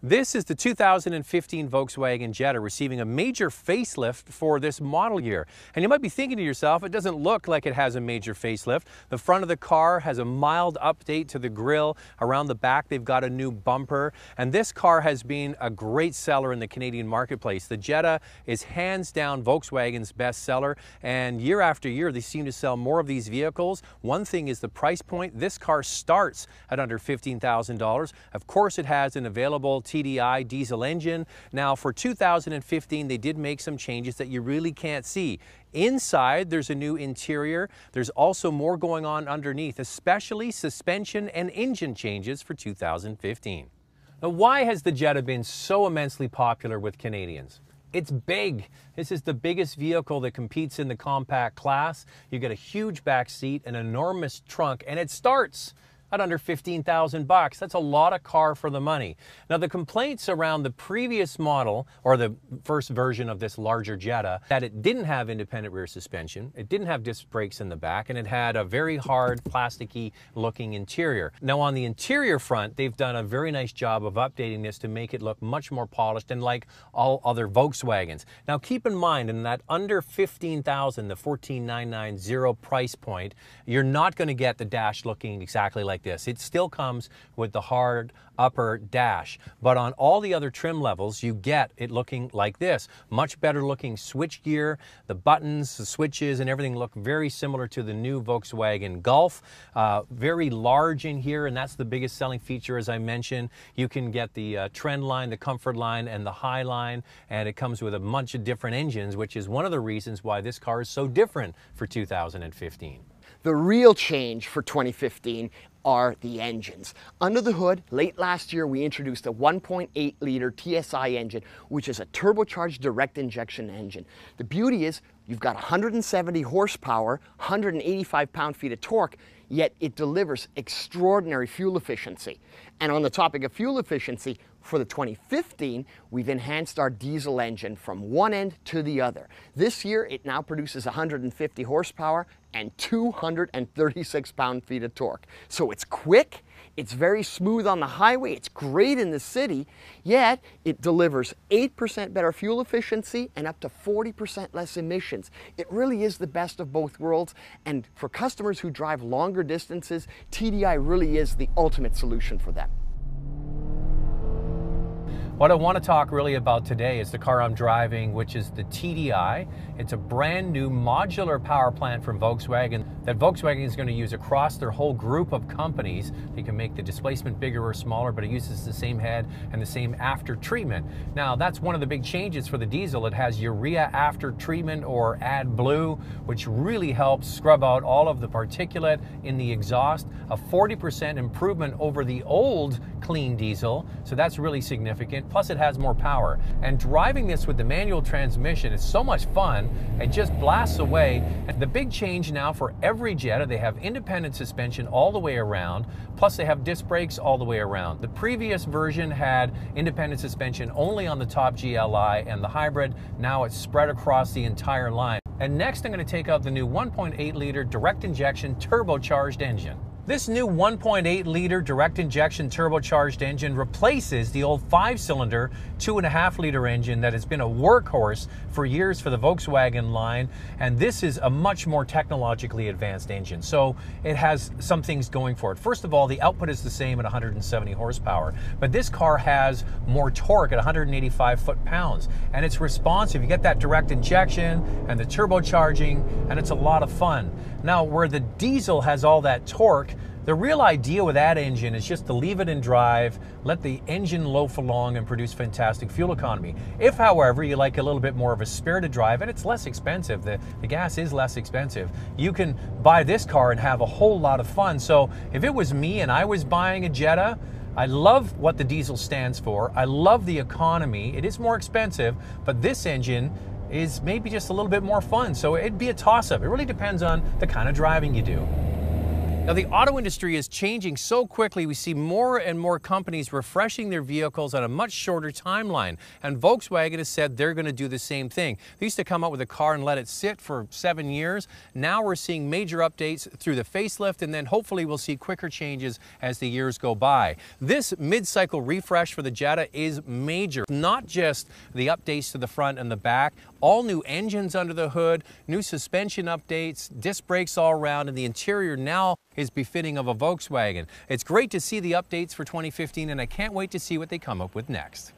This is the 2015 Volkswagen Jetta receiving a major facelift for this model year. And you might be thinking to yourself, it doesn't look like it has a major facelift. The front of the car has a mild update to the grille. Around the back, they've got a new bumper. And this car has been a great seller in the Canadian marketplace. The Jetta is hands down Volkswagen's best seller. And year after year, they seem to sell more of these vehicles. One thing is the price point. This car starts at under $15,000. Of course, it has an available TDI diesel engine. Now for 2015, they did make some changes that you really can't see. Inside, there's a new interior. There's also more going on underneath, especially suspension and engine changes for 2015. Now, why has the Jetta been so immensely popular with Canadians? It's big. This is the biggest vehicle that competes in the compact class. You get a huge back seat, an enormous trunk, and it starts at under $15,000. That's a lot of car for the money. Now, the complaints around the previous model, or the first version of this larger Jetta, that it didn't have independent rear suspension, it didn't have disc brakes in the back, and it had a very hard, plasticky looking interior. Now, on the interior front, they've done a very nice job of updating this to make it look much more polished and like all other Volkswagens. Now, keep in mind, in that under $15,000, the $14,990 price point, you're not going to get the dash looking exactly like this. It still comes with the hard upper dash, but on all the other trim levels you get it looking like this. Much better looking switch gear, the buttons, the switches and everything look very similar to the new Volkswagen Golf. Very large in here, and that's the biggest selling feature. As I mentioned, you can get the Trend line, the Comfort line and the High line, and it comes with a bunch of different engines, which is one of the reasons why this car is so different for 2015. The real change for 2015 are the engines. Under the hood, late last year, we introduced a 1.8 liter TSI engine, which is a turbocharged direct injection engine. The beauty is you've got 170 horsepower, 185 pound-feet of torque, yet it delivers extraordinary fuel efficiency. And on the topic of fuel efficiency, for the 2015, we've enhanced our diesel engine from one end to the other. This year, it now produces 150 horsepower and 236 pound-feet of torque. So it's quick, it's very smooth on the highway, it's great in the city, yet it delivers 8% better fuel efficiency and up to 40% less emissions. It really is the best of both worlds, and for customers who drive longer distances, TDI really is the ultimate solution for them. What I want to talk really about today is the car I'm driving, which is the TDI. It's a brand new modular power plant from Volkswagen that Volkswagen is going to use across their whole group of companies. They can make the displacement bigger or smaller, but it uses the same head and the same after treatment. Now, that's one of the big changes for the diesel. It has urea after treatment, or AdBlue, which really helps scrub out all of the particulate in the exhaust. A 40% improvement over the old clean diesel, so that's really significant. Plus it has more power. And driving this with the manual transmission is so much fun. It just blasts away. And the big change now for every Jetta, they have independent suspension all the way around, plus they have disc brakes all the way around. The previous version had independent suspension only on the top GLI and the hybrid. Now it's spread across the entire line. And next I'm going to take out the new 1.8 liter direct injection turbocharged engine. This new 1.8 liter direct injection turbocharged engine replaces the old 5-cylinder 2.5 liter engine that has been a workhorse for years for the Volkswagen line, and this is a much more technologically advanced engine. So it has some things going for it. First of all, the output is the same at 170 horsepower, but this car has more torque at 185 foot-pounds, and it's responsive. You get that direct injection and the turbocharging, and it's a lot of fun. Now, where the diesel has all that torque, the real idea with that engine is just to leave it in drive, let the engine loaf along and produce fantastic fuel economy. If, however, you like a little bit more of a spirited drive, and it's less expensive, the gas is less expensive, you can buy this car and have a whole lot of fun. So if it was me and I was buying a Jetta, I love what the diesel stands for. I love the economy. It is more expensive, but this engine is maybe just a little bit more fun. So it'd be a toss-up. It really depends on the kind of driving you do. Now, the auto industry is changing so quickly, we see more and more companies refreshing their vehicles on a much shorter timeline. And Volkswagen has said they're going to do the same thing. They used to come out with a car and let it sit for 7 years. Now we're seeing major updates through the facelift, and then hopefully we'll see quicker changes as the years go by. This mid-cycle refresh for the Jetta is major. Not just the updates to the front and the back, all new engines under the hood, new suspension updates, disc brakes all around, and the interior now is befitting of a Volkswagen. It's great to see the updates for 2015, and I can't wait to see what they come up with next.